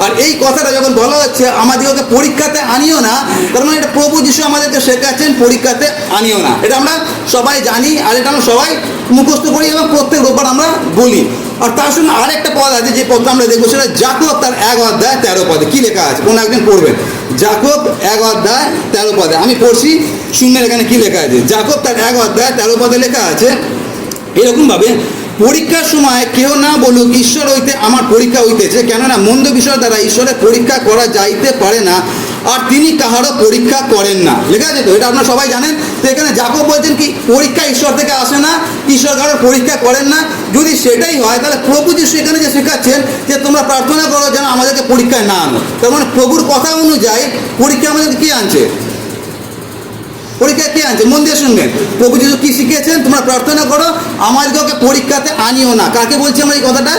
আর এই কথাটা যখন বলা হচ্ছে আমাদেরকে পরীক্ষাতে আনিও না, তার মানে এটা প্রভু যিশু আমাদেরকে শেখাচ্ছেন পরীক্ষাতে আনিও না। এটা আমরা সবাই জানি, আর এটা আমরা সবাই মুখস্থ করি এবং প্রত্যেক রোববার আমরা বলি। আর তার সঙ্গে আরেকটা পদ আছে, যে পদটা আমরা দেখবো সেটা যাকব তার 1:13 কি লেখা আছে, কোন একজন পড়বেন। যাকব 1:13 আমি পড়ছি, শুনবেন এখানে কি লেখা আছে। যাকব তার 1:13 লেখা আছে এরকমভাবে, পরীক্ষার সময় কেউ না বলুক ঈশ্বর হইতে আমার পরীক্ষা হইতেছে, কেননা মন্দ বিষয় দ্বারা ঈশ্বরের পরীক্ষা করা যাইতে পারে না, আর তিনি কাহারও পরীক্ষা করেন না। লেখা আছে তো, এটা আপনারা সবাই জানেন। তো এখানে যাকব বলছেন কি পরীক্ষা ঈশ্বর থেকে আসে না, ঈশ্বর কারোর পরীক্ষা করেন না। যদি সেটাই হয় তাহলে প্রভু যিশু এখানে যে শেখাচ্ছেন যে তোমরা প্রার্থনা করো যেন আমাদেরকে পরীক্ষায় না আনো, তার মানে প্রভুর কথা অনুযায়ী পরীক্ষা আমাদেরকে কি আনছে, পরীক্ষা কি আনছে, মন দিয়ে শুনবেন। প্রভু যিশু কি শিখিয়েছেন, তোমরা প্রার্থনা করো আমাদেরকে পরীক্ষাতে আনিও না। কাকে বলছি আমরা এই কথাটা,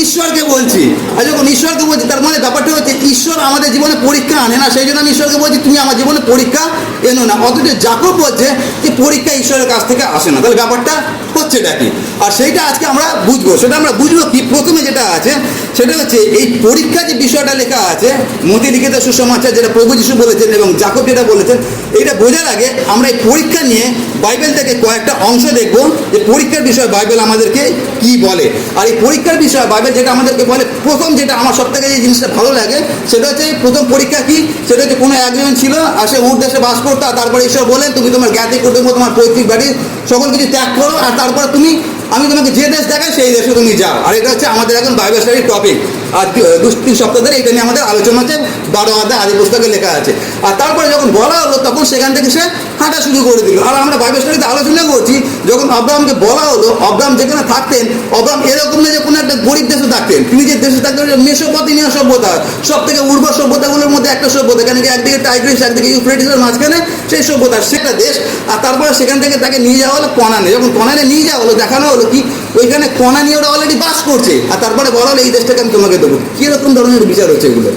ঈশ্বরকে বলছি। আর যখন ঈশ্বরকে বলছি তার মানে ব্যাপারটা হচ্ছে ঈশ্বর আমাদের জীবনে পরীক্ষা আনে না, সেই জন্য আমি ঈশ্বরকে বলছি তুমি আমার জীবনে পরীক্ষা এনো না। অথচ যাকব বলছে যে পরীক্ষা ঈশ্বরের কাছ থেকে আসে না, তাহলে ব্যাপারটা হচ্ছে এটা কি। আর সেইটা আজকে আমরা বুঝবো, সেটা আমরা বুঝবো কি, প্রথমে যেটা আছে সেটা হচ্ছে এই পরীক্ষা যে বিষয়টা লেখা আছে মতি লিখিত সুসমাচার, যেটা প্রভু যিশু বলেছেন এবং যাকব যেটা বলেছেন, এইটা বোঝার আগে আমরা এই পরীক্ষা নিয়ে বাইবেল থেকে কয়েকটা অংশ দেখবো যে পরীক্ষার বিষয় বাইবেল আমাদেরকে কি বলে। আর এই পরীক্ষার বিষয় বাইবেল যেটা আমাদেরকে বলে, প্রথম যেটা আমার সব থেকে যে জিনিসটা ভালো লাগে সেটা হচ্ছে প্রথম পরীক্ষা কি, সেটা হচ্ছে কোনো একজন ছিল আর সে উট দেশে বাস করতো, আর তারপরে ঈশ্বর বলেন তুমি তোমার জ্ঞাতি কুটুম্ব তোমার পৈতৃক বাড়ি সকল কিছু ত্যাগ করো, আর তারপরে তুমি আমি তোমাকে যে দেশ দেখাই সেই দেশে তুমি যাও। আর এটা হচ্ছে আমাদের এখন বাইবেল স্টাডির টপিক। আর 2-3 সপ্তাহ ধরে এটা নিয়ে আমাদের আলোচনা হচ্ছে, 12 অধ্যায় আদি পুস্তকে লেখা আছে। আর তারপরে যখন বলা হলো তখন সেখান থেকে সে হাঁটা শুরু করে দিল। আর আমরা বাইবেল স্টাডিতে আলোচনা করছি যখন আব্রাহামকে বলা হলো, আব্রাহাম যেখানে থাকতেন, আব্রাহাম এরকম না যে কোনো একটা গরিব দেশে থাকতেন, তিনি যে দেশে থাকতেন মেসোপটেমিয়া সভ্যতা, সব থেকে উর্বর সভ্যতাগুলোর মধ্যে একটা সভ্যতা, কেন কি একদিকে টাইগ্রিস একদিকে ইউফ্রেটিসের মাঝখানে সেই সভ্যতা, সেটা দেশ। আর তারপরে সেখান থেকে তাকে নিয়ে যাওয়া হলো কনানে। যখন কনানে নিয়ে যাওয়া হলো দেখানো হলো কি ওইখানে কনানীয় ওরা অলরেডি বাস করছে, আর তারপরে বলা হলো এই দেশটাকে আমি তোমাকে দেবো। কিরকম ধরনের বিচার হচ্ছে এগুলো,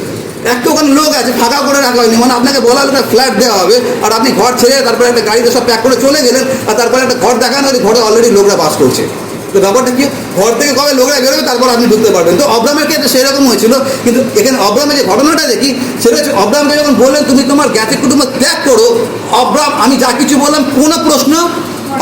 একটা ওখানে লোক আছে ফাঁকা করে রাখা হয়নি, মানে আপনাকে বলা হলো ফ্ল্যাট দেওয়া হবে আর আপনি ঘর ছেড়ে তারপরে একটা গাড়িতে সব প্যাক করে চলে গেলেন, আর তারপরে একটা ঘর দেখানো হলে ঘরে অলরেডি লোকরা বাস করছে। তো ব্যাপারটা কি, ঘর থেকে কবে লোকরা বেরোবে তারপর আপনি ঢুকতে পারবেন। তো আব্রাহামের ক্ষেত্রে সেরকম হয়েছিল, কিন্তু এখানে আব্রাহামের যে ঘটনাটা দেখি সেটা হচ্ছে আব্রাহামকে যখন বললেন তুমি তোমার জ্ঞাতি কুটুম্ব ত্যাগ করো, আব্রাহাম আমি যা কিছু বললাম কোনো প্রশ্ন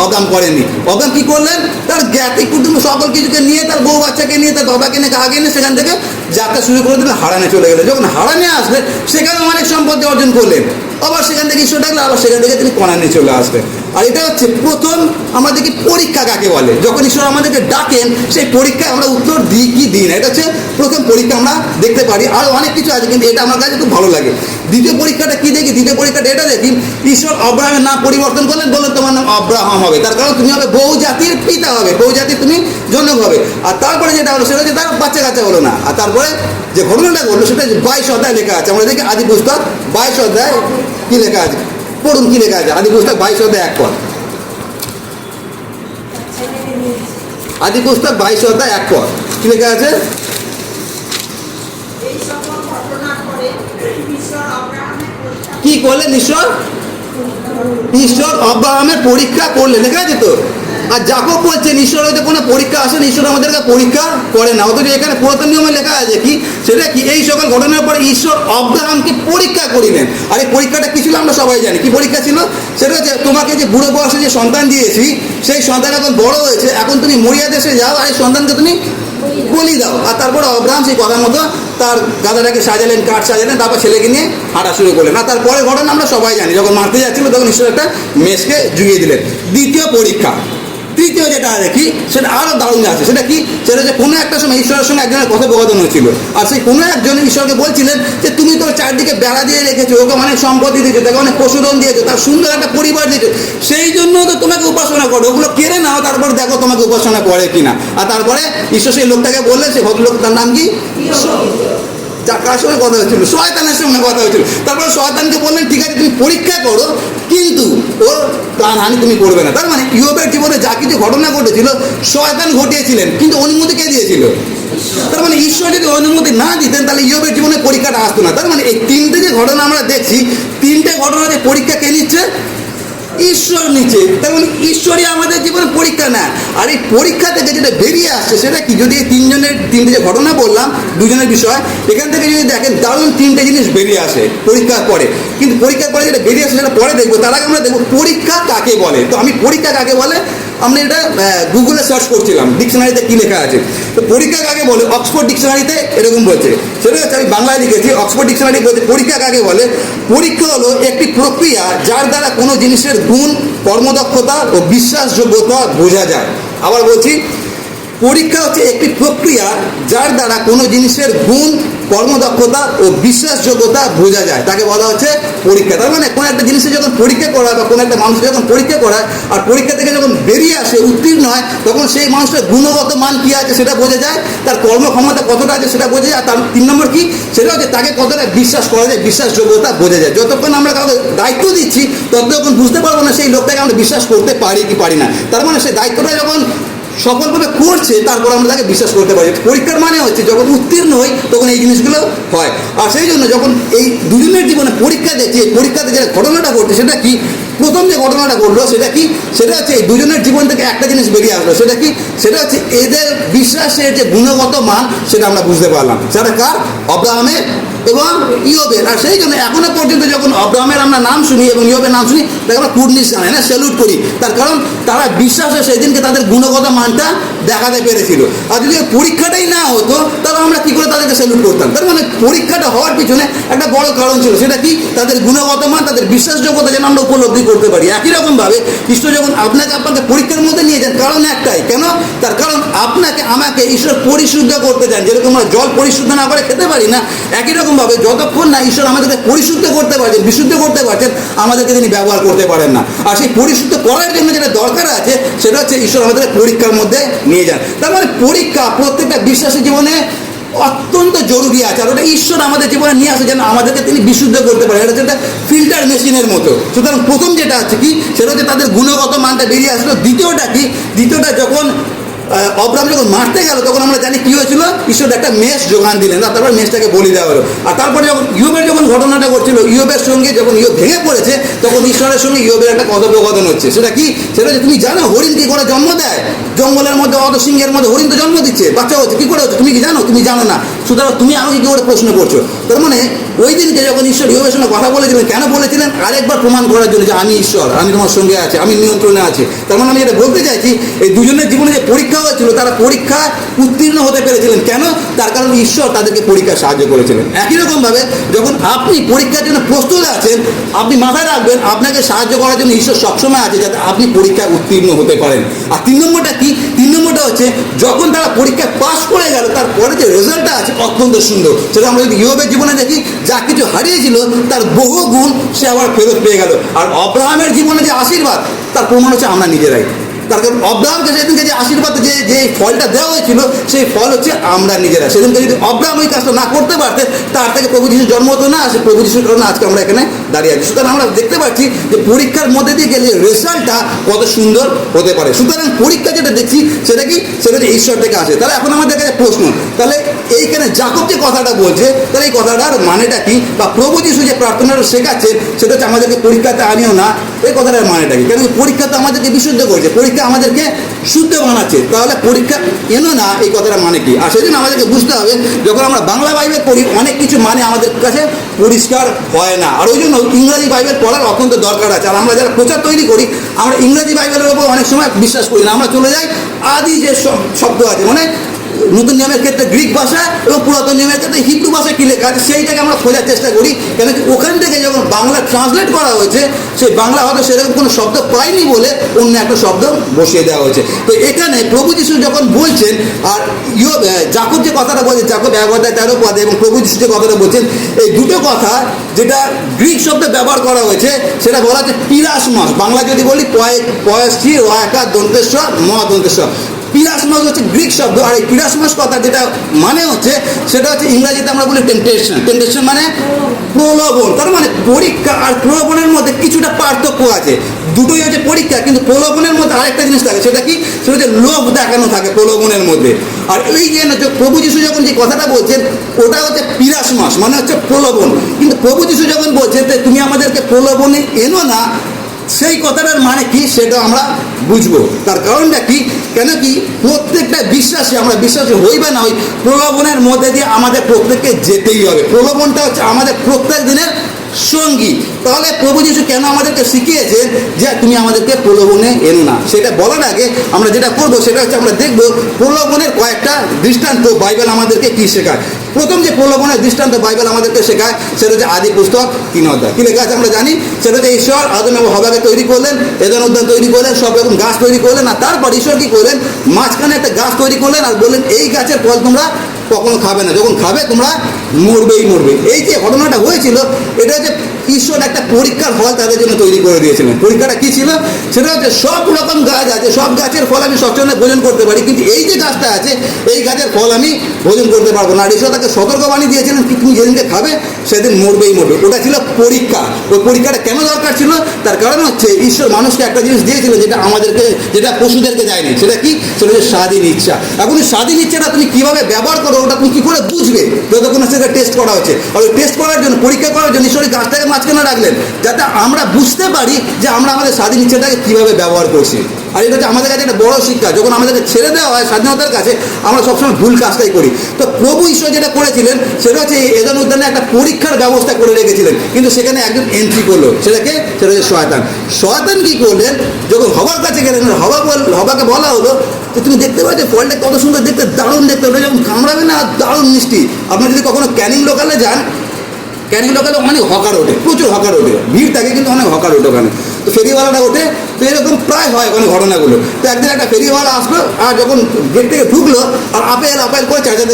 আব্রাহাম করেননি। আব্রাহাম কি করলেন, তার জ্ঞাতি কুটুম্ব সকল কিছুকে নিয়ে, তার বউ বাচ্চাকে নিয়ে, তার বাবাকে নিয়ে, কাকে নিয়ে সেখান থেকে যাত্রা শুরু করে দিলেন, হারানে চলে গেলেন। যখন হারানে আসলেন সেখানে অনেক সম্পত্তি অর্জন করলেন, আবার সেখান থেকে ঈশ্বর ডাকলেন, আবার সেখান থেকে তিনি কনানে চলে আসলেন। আর এটা হচ্ছে প্রথম আমাদেরকে পরীক্ষা কাকে বলে, যখন ঈশ্বর আমাদেরকে ডাকেন সেই পরীক্ষায় আমরা উত্তর দিই কি দিই না, এটা হচ্ছে প্রথম পরীক্ষা আমরা দেখতে পারি। আরও অনেক কিছু আছে কিন্তু এটা আমার কাছে খুব ভালো লাগে। দ্বিতীয় পরীক্ষাটা কি দেখি, দ্বিতীয় পরীক্ষাটা এটা দেখি, ঈশ্বর আব্রাহামের নাম পরিবর্তন করলেন, বললেন তোমার নাম আব্রাহাম হবে, তার কারণ তুমি হবে বহু জাতির পিতা হবে, বহু জাতির তুমি জনক হবে। আর তারপরে যেটা হলো সেটা হচ্ছে তার বাচ্চা কাচ্চা হলো না। আর তারপরে যে ঘটনাটা ঘটলো সেটা 22 অধ্যায় লেখা আছে, আমরা দেখি আদি পুস্তক 22 অধ্যায় কি লেখা আছে, পড়ুন কি লেখা আছে, আদি পুস্তক 22 অধ্যায় 1 পদ। আদি পুস্তক 22 অধ্যায় 1 পদ কি লেখা আছে, কি করলেন ঈশ্বর, ঈশ্বর আব্রাহামের পরীক্ষা করলেন, লেখা আছে তো। আর যাকব বলছেন ঈশ্বর হয়তো কোনো পরীক্ষা আসেন, ঈশ্বর আমাদেরকে পরীক্ষা করে না। অথচ এখানে পুরাতন নিয়মে লেখা আছে কি, সেটা কি এই সকল ঘটনার পরে ঈশ্বর আব্রাহামকে পরীক্ষা করিলেন। আর এই পরীক্ষাটা কি ছিল আমরা সবাই জানি, কি পরীক্ষা ছিল, সেটা হচ্ছে তোমাকে যে বুড়ো বয়সে যে সন্তান দিয়েছি সেই সন্তান এখন বড় হয়েছে, এখন তুমি মরিয়া দেশে যাও আর এই সন্তানকে তুমি বলি দাও। আর তারপরে আব্রাহাম সেই কথা মতো তার গাধাটাকে সাজালেন, কাঠ সাজালেন, তারপর ছেলেকে নিয়ে হাঁটা শুরু করলেন। আর তারপরে ঘটনা আমরা সবাই জানি, যখন মারতে যাচ্ছিল তখন ঈশ্বর একটা মেষকে জুগিয়ে দিলেন। দ্বিতীয় পরীক্ষা, তৃতীয় যেটা দেখি সেটা আরও দারুণ আছে, সেটা কি, সেটা হচ্ছে কোনো একটা সময় ঈশ্বরের সঙ্গে একজনের কথোপকথন হয়েছিল, আর সেই কোনো একজন ঈশ্বরকে বলছিলেন যে তুমি তোর চারদিকে বেড়া দিয়ে রেখেছো, ওকে অনেক সম্পত্তি দিয়েছো, তাকে অনেক পশুধন দিয়েছো, তার সুন্দর একটা পরিবার দিয়েছো, সেই জন্য তো তোমাকে উপাসনা করো, ওগুলো কেড়ে নাও, তারপর দেখো তোমাকে উপাসনা করে কিনা। আর তারপরে ঈশ্বর সেই লোকটাকে বললেন, সেই ভদ্রলোক তার নাম কি, কার সঙ্গে কথা হচ্ছিল, শয়তানের সঙ্গে কথা হচ্ছিল। তারপরে শয়তানকে বললেন ঠিক আছে তুমি পরীক্ষা করো, কিন্তু ওর প্রাণহানি তুমি করবে না। তার মানে ইয়োবের জীবনে যা কিছু ঘটনা ঘটেছিল শয়তান ঘটিয়েছিলেন, কিন্তু অনুমতি কে দিয়েছিল, তার মানে ঈশ্বর যদি অনুমতি না দিতেন তাহলে ইয়োবের জীবনে পরীক্ষাটা আসতো না। তার মানে এই তিনটে যে ঘটনা আমরা দেখছি, তিনটে ঘটনাতে পরীক্ষা কে নিচ্ছে, ঈশ্বর নিচে। তার মানে ঈশ্বরই আমাদের জীবনে পরীক্ষা নেয়। আর এই পরীক্ষা থেকে যেটা বেরিয়ে আসছে সেটা কি, যদি এই তিনটে যে ঘটনা বললাম দুজনের বিষয়, এখান থেকে যদি দেখেন দারুণ তিনটে জিনিস বেরিয়ে আসে পরীক্ষার পরে। কিন্তু পরীক্ষার পরে যেটা বেরিয়ে আসে সেটা পরে দেখবো, তার আগে আমরা দেখবো পরীক্ষা কাকে বলে। তো আমি পরীক্ষা কাকে বলে আমরা এটা গুগলে সার্চ করছিলাম, ডিকশনারিতে কী লেখা আছে। তো পরীক্ষা কাকে বলে অক্সফোর্ড ডিকশনারিতে এরকম বলছে, সেটা হচ্ছে আমি বাংলায় লিখেছি, অক্সফোর্ড ডিকশনারি বলছে পরীক্ষা কাকে বলে, পরীক্ষা হলো একটি প্রক্রিয়া যার দ্বারা কোনো জিনিসের গুণ, কর্মদক্ষতা ও বিশ্বাসযোগ্যতা বোঝা যায়। আবার বলছি, পরীক্ষা হচ্ছে একটি প্রক্রিয়া যার দ্বারা কোনো জিনিসের গুণ, কর্মদক্ষতা ও বিশ্বাসযোগ্যতা বোঝা যায়, তাকে বলা হচ্ছে পরীক্ষা। তার মানে কোনো একটা জিনিসের যখন পরীক্ষা করা হয় বা কোনো একটা মানুষের যখন পরীক্ষা করা হয় আর পরীক্ষা থেকে যখন বেরিয়ে আসে উত্তীর্ণ হয়, তখন সেই মানুষটার গুণগত মান কী আছে সেটা বোঝা যায়, তার কর্মক্ষমতা কতটা আছে সেটা বোঝা যায়। আর তার 3 নম্বর কি, সেটা হচ্ছে তাকে কতটা বিশ্বাস করা যায়, বিশ্বাসযোগ্যতা বোঝা যায়। যতক্ষণ আমরা কাউকে দায়িত্ব দিচ্ছি ততক্ষণ বুঝতে পারবো না সেই লোকটাকে আমরা বিশ্বাস করতে পারি কি পারি না। তার মানে সেই দায়িত্বটা যখন সফলভাবে করছে তারপর আমরা তাকে বিশ্বাস করতে পারি। পরীক্ষার মানে হচ্ছে যখন উত্তীর্ণ হই তখন এই জিনিসগুলো হয়। আর সেই জন্য যখন এই দুজনের জীবনে পরীক্ষা দেখছি, এই পরীক্ষাতে যে ঘটনাটা ঘটছে সেটা কি, প্রথম যে ঘটনাটা ঘটলো সেটা কি, সেটা হচ্ছে এই দুজনের জীবন থেকে একটা জিনিস বেরিয়ে আসলো, সেটা কি, সেটা হচ্ছে এদের বিশ্বাসের যে গুণগত মান সেটা আমরা বুঝতে পারলাম। সেটা কার, আব্রাহামের এবং ইয়োবের। আর সেই জন্য এখনো পর্যন্ত যখন আব্রাহামের আমরা নাম শুনি এবং ইয়োবের নাম শুনি তাকে আমরা কুর্নিশ জানাই না, স্যালুট করি, তার কারণ তারা বিশ্বাসে সেদিনকে তাদের গুণগত মানটা দেখাতে পেরেছিল। আর যদি পরীক্ষাটাই না হতো তাহলে আমরা কী করে তাদেরকে স্যালুট করতাম। তার মানে পরীক্ষাটা হওয়ার পিছনে একটা বড় কারণ ছিল, সেটা কি, তাদের গুণগত মান, তাদের বিশ্বাসযোগ্যতা যেন আমরা উপলব্ধি করতে পারি। একই রকমভাবে ঈশ্বর যখন আপনাকে পরীক্ষার মধ্যে নিয়ে যান, কারণ একটাই, কেন, তার কারণ আপনাকে আমাকে ঈশ্বর পরিশুদ্ধ করতে চান। যেরকম আমরা জল পরিশুদ্ধ না করে খেতে পারি না, একই রকমভাবে যতক্ষণ না ঈশ্বর আমাদেরকে পরিশুদ্ধ করতে পারছেন, বিশুদ্ধ করতে পারছেন, আমাদেরকে তিনি ব্যবহার করতে পারেন না। আর সেই পরিশুদ্ধ করার জন্য যেটা দরকার আছে সেটা হচ্ছে ঈশ্বর আমাদের পরীক্ষার মধ্যে নিয়ে যান। তার মানে পরীক্ষা প্রত্যেকটা বিশ্বাসী জীবনে অত্যন্ত জরুরি আছে। আর ওটা ঈশ্বর আমাদের জীবনে নিয়ে আসে যেন আমাদেরকে তিনি বিশুদ্ধ করতে পারেন। এটা হচ্ছে একটা ফিল্টার মেশিনের মতো। সুতরাং প্রথম যেটা আছে কি, সেটা হচ্ছে তাদের গুণগত মানটা বেরিয়ে আসলো। দ্বিতীয়টা কি, দ্বিতীয়টা যখন অব্রাহাম যখন মারতে গেল তখন আমরা জানি কি হয়েছিল, ঈশ্বর একটা মেষ যোগান দিলেন, তারপর মেষটাকে বলি দেওয়া হলো। আর তারপরে যখন ইয়োবের যখন ঘটনাটা করছিল, ইয়োবের সঙ্গে যখন ইয়োব ভেঙে পড়েছে তখন ঈশ্বরের সঙ্গে ইয়োবের একটা কথোপকথন হচ্ছে। সেটা কি, সেটা হচ্ছে তুমি জানো হরিণ কি করে জন্ম দেয়, জঙ্গলের মধ্যে অত সিংহের মধ্যে হরিণ তো জন্ম দিচ্ছে, বাচ্চা হচ্ছে, কী করে হচ্ছে তুমি কি জানো, তুমি জানো না, সুতরাং তুমি আমাকে কী করে প্রশ্ন করছো। তার মানে ওই দিনকে যখন ঈশ্বর ইয়োবের সঙ্গে কথা বলেছিলেন, কেন বলেছিলেন, আরেকবার প্রমাণ করার জন্য যে আমি ঈশ্বর, আমি তোমার সঙ্গে আছি, আমি নিয়ন্ত্রণে আছি। তার মানে আমি এটা বলতে চাইছি, এই দুজনের জীবনে যে পরীক্ষা হয়েছিল তারা পরীক্ষা উত্তীর্ণ হতে পেরেছিলেন। কেন, তার কারণ ঈশ্বর তাদেরকে পরীক্ষায় সাহায্য করেছিলেন। একই রকমভাবে যখন আপনি পরীক্ষার জন্য প্রস্তুত আছেন, আপনি মাথায় রাখবেন আপনাকে সাহায্য করার জন্য ঈশ্বর সবসময় আছে যাতে আপনি পরীক্ষায় উত্তীর্ণ হতে পারেন। আর 3 নম্বরটা কি, 3 নম্বরটা হচ্ছে যখন তারা পরীক্ষায় পাস করে গেল তারপরে যে রেজাল্টটা আছে অত্যন্ত সুন্দর। সেটা আমরা যদি ইয়োবের জীবনে দেখি, যা কিছু হারিয়েছিল তার বহু গুণ সে আবার ফেরত পেয়ে গেল। আর আব্রাহামের জীবনে যে আশীর্বাদ তার প্রমাণ হচ্ছে আমরা নিজেরাই। তার কারণ আব্রাহামকে সেদিনকে যে আশীর্বাদ যে ফলটা দেওয়া হয়েছিল সেই ফল হচ্ছে আমরা নিজেরা। সেদিনকে যদি আব্রাহাম ওই কাজটা না করতে পারতেন, তার থেকে প্রভু যিশু জন্ম হতো না, সে প্রভু যিশুর কারণে আজকে আমরা এখানে দাঁড়িয়ে আছি। সুতরাং আমরা দেখতে পাচ্ছি যে পরীক্ষার মধ্যে দিয়ে গেলে রেজাল্টটা কত সুন্দর হতে পারে। সুতরাং পরীক্ষা যেটা দেখছি সেটা কি, সেটা হচ্ছে ঈশ্বর থেকে আসে। তাহলে এখন আমাদের কাছে প্রশ্ন, তাহলে এইখানে যাকব যে কথাটা বলছে তাহলে এই কথাটার মানেটা কি, বা প্রভু যিশু যে প্রার্থনাটা শেখাচ্ছেন সেটা হচ্ছে আমাদেরকে পরীক্ষাতে আনিও না, এই কথাটার মানেটা কি। কেন পরীক্ষা তো আমাদেরকে বিশুদ্ধ করছে, পরীক্ষা আমাদেরকে শুদ্ধ বানাচ্ছে, তাহলে পরীক্ষা এনো না এই কথাটার মানে কি। আর সেই জন্য আমাদেরকে বুঝতে হবে, যখন আমরা বাংলা বাইবেল পড়ি অনেক কিছু মানে আমাদের কাছে পরিষ্কার হয় না, আর ওই জন্য ইংরাজি বাইবেল পড়ার অত্যন্ত দরকার আছে। আর আমরা যারা প্রচার তৈরি করি আমরা ইংরাজি বাইবেলের ওপর অনেক সময় বিশ্বাস করি না, আমরা চলে যাই আদি যে শব্দ আছে, মানে নতুন নিয়মের ক্ষেত্রে গ্রিক ভাষা এবং পুরাতন নিয়মের ক্ষেত্রে হিব্রু ভাষা কী লেখা আছে সেইটাকে আমরা খোঁজার চেষ্টা করি। কেন কি ওখান থেকে যখন বাংলা ট্রান্সলেট করা হয়েছে সেই বাংলা হয়তো সেরকম কোনো শব্দ পাইনি বলে অন্য একটা শব্দ বসিয়ে দেওয়া হয়েছে। তো এখানে প্রভু যিশু যখন বলছেন, আর যাকব যে কথাটা বলছেন, যাকব 1:13 পদে, এবং প্রভু যিশু যে কথাটা বলছেন, এই দুটো কথা যেটা গ্রিক শব্দে ব্যবহার করা হয়েছে সেটা বলা হচ্ছে পিরাসমস। বাংলা যদি বলি পয়সি রয়াকার দন্তেশ্বর মহাদন্তেশ্বর, পিরাসমস হচ্ছে গ্রিক শব্দ। আর এই পিরাসমস কথা যেটা মানে হচ্ছে সেটা হচ্ছে ইংরাজিতে আমরা বলি টেম্পটেশন। টেম্পটেশন মানে প্রলোভন। তার মানে পরীক্ষা আর প্রলোভনের মধ্যে কিছুটা পার্থক্য আছে। দুটোই হচ্ছে পরীক্ষা, কিন্তু প্রলোভনের মধ্যে আরেকটা জিনিস থাকে, সেটা কি, সেটা হচ্ছে লোভ দেখানো থাকে প্রলোভনের মধ্যে। আর এই যে প্রভু যিশু যখন যে কথাটা বলছেন ওটা হচ্ছে পিরাসমস, মানে হচ্ছে প্রলোভন। কিন্তু প্রভু যিশু যখন বলছেন তুমি আমাদেরকে প্রলোভনে এনো না, সেই কথাটার মানে কি সেটা আমরা বুঝবো। তার কারণটা কি, কেন কি প্রত্যেকটা বিশ্বাসী, আমরা বিশ্বাসী হই বা না হই, প্রলোভনের মধ্যে দিয়ে আমাদের প্রত্যেককে যেতেই হবে। প্রলোভনটা হচ্ছে আমাদের প্রত্যেক দিনের সঙ্গী। তাহলে প্রভু যীশু কেন আমাদেরকে শিখিয়েছেন যে তুমি আমাদেরকে প্রলোভনে এনো না, সেটা বলার আগে আমরা যেটা করবো সেটা হচ্ছে আমরা দেখব প্রলোভনের কয়েকটা দৃষ্টান্ত বাইবেল আমাদেরকে কি শেখায়। প্রথম যে প্রলোভনের দৃষ্টান্ত বাইবেল আমাদেরকে শেখায় সেটা হচ্ছে আদি পুস্তক 3 অধ্যায়। কি লেখা আছে আমরা জানি, সেটা হচ্ছে ঈশ্বর আদম এবং হওয়াকে তৈরি করলেন, এদেন উদ্যান তৈরি করলেন, সব রকম গাছ তৈরি করলেন, আর তারপর ঈশ্বর কি করলেন, মাঝখানে একটা গাছ তৈরি করলেন আর বললেন এই গাছের ফল তোমরা কখনো খাবে না, যখন খাবে তোমরা মরবেই মরবে। এই যে ঘটনাটা হয়েছিল এটা হচ্ছে ঈশ্বর একটা পরীক্ষার ফল তাদের জন্য তৈরি করে দিয়েছিলেন। পরীক্ষাটা কি ছিল, সেটা হচ্ছে সব রকম গাছ আছে, সব গাছের ফল আমি স্বচ্ছন্দে ভোজন করতে পারি, কিন্তু এই যে গাছটা আছে এই গাছের ফল আমি ভোজন করতে পারবো না। আর ঈশ্বর তাকে সতর্কবাণী দিয়েছিলেন কি তুমি যেদিনকে খাবে সেদিন মরবেই মরবে। ওটা ছিল পরীক্ষা। ওই পরীক্ষাটা কেন দরকার ছিল, তার কারণ হচ্ছে ঈশ্বর মানুষকে একটা জিনিস দিয়েছিলেন যেটা আমাদেরকে, যেটা পশুদেরকে দেয়নি। সেটা কি, সেটা হচ্ছে স্বাধীন ইচ্ছা। এখন এই স্বাধীন ইচ্ছাটা তুমি কিভাবে ব্যবহার করো ওটা তুমি কি করে বুঝবে, যতক্ষণ সেটা টেস্ট করা হচ্ছে। আর ওই টেস্ট করার জন্য, পরীক্ষা করার জন্য ঈশ্বর গাছটাকে মাঝখানে রাখলেন যাতে আমরা বুঝতে পারি যে আমরা আমাদের স্বাধীন ইচ্ছাটাকে কিভাবে ব্যবহার করছি। আর এটা হচ্ছে আমাদের কাছে একটা বড় শিক্ষা, যখন আমাদেরকে ছেড়ে দেওয়া হয় স্বাধীনতার কাছে আমরা সবসময় ভুল কাজটাই করি। তো প্রভু ঈশ্বর যেটা করেছিলেন সেটা হচ্ছে এদেন উদ্যানে একটা পরীক্ষার ব্যবস্থা করে রেখেছিলেন, কিন্তু সেখানে একজন এন্ট্রি করলো, সেটাকে, সেটা হচ্ছে শয়তান। শয়তান কি করলেন, যখন হবার কাছে গেলেন, হবাকে বলা হলো যে তুমি দেখতে পাচ্ছ ফলটা কত সুন্দর দেখতে, দারুণ দেখতে, ওটা যখন কামড়াবে না দারুণ মিষ্টি। আপনারা যদি কখনো ক্যানিং লোকালে যান, ক্যানিং লোকালে অনেক হকার ওঠে, প্রচুর হকার ওঠে, ভিড় থাকে কিন্তু অনেক হকার ওঠে ওখানে। তো ফেরিওয়ালাটা ওঠে, তো এরকম প্রায় হয় ওখানে ঘটনাগুলো। তো একদিন একটা ফেরিওয়ালা আসলো আর যখন গেট থেকে ঢুকলো আর আপেল করে চাচাতে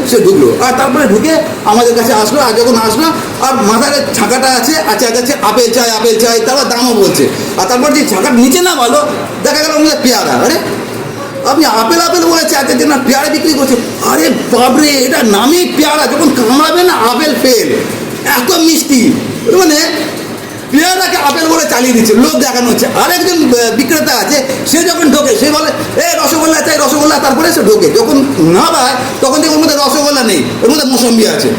সে ঢুকলো, আর তারপরে ঢুকে আমাদের কাছে আসলো। আর যখন আসলো আর মাথার ছাকাটা আছে আর চাচাচ্ছে আপেল চাই, তারপর দামও বলছে। আর তারপর যে ছাকার নিচে না ভালো দেখা গেল আমাদের পেয়ারা। আরে আপনি আপেল বলে চাইতে না পেয়ারা বিক্রি করছে। আরে বাবরে, এটা নামই পেয়ারা, যখন কামড়াবে না আপেল ফেল, এত মিষ্টি, মানে পেয়ারাকে আপেল বলে চালিয়ে দিচ্ছে, লোক দেখানো হচ্ছে। আরেকজন বিক্রেতা আছে, সে যখন ঢোকে সে বলে রসগোল্লা চাই রসগোল্লা, তারপরে সে ঢোকে, যখন না পায় তখন দেখে ওর মধ্যে রসগোল্লা নেই, ওর মধ্যে মৌসম্বি আছে।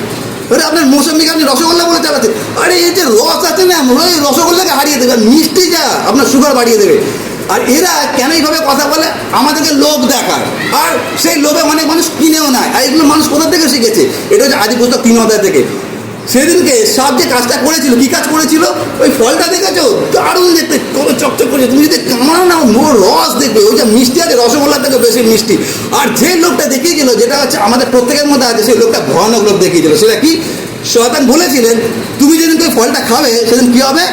আরে আপনার মৌসম্বিকে আপনি রসগোল্লা বলে চালাচ্ছেন, আরে এই যে রস আছে না ওই রসগোল্লাকে হারিয়ে দেবে, আর মিষ্টি যা আপনার সুগার বাড়িয়ে দেবে। আর এরা কেন এইভাবে কথা বলে, আমাদেরকে লোভ দেখায়, আর সেই লোভে অনেক মানুষ কিনেও নেয়। আর এগুলো মানুষ কোথা থেকে শিখেছে, এটা হচ্ছে আদি পুস্তক 3 অধ্যায় থেকে। সেদিনকে সাপ যে কাজটা করেছিল, কি কাজ করেছিল, ওই ফলটা দেখেছো দারুণ দেখতে, কত চকচক করেছে, তুমি যদি কামড়াও না মোর রস দেখবে, ওই যে মিষ্টি আছে রসগোল্লার থেকে বেশি মিষ্টি। আর যে লোকটা দেখিয়েছিল, যেটা হচ্ছে আমাদের প্রত্যেকের মধ্যে আছে, সেই লোকটা ভয়ানক লোক দেখিয়েছিল। সেটা কি, শয়তান বলেছিলেন তুমি যেদিন ওই ফলটা খাবে সেদিন কি হবে,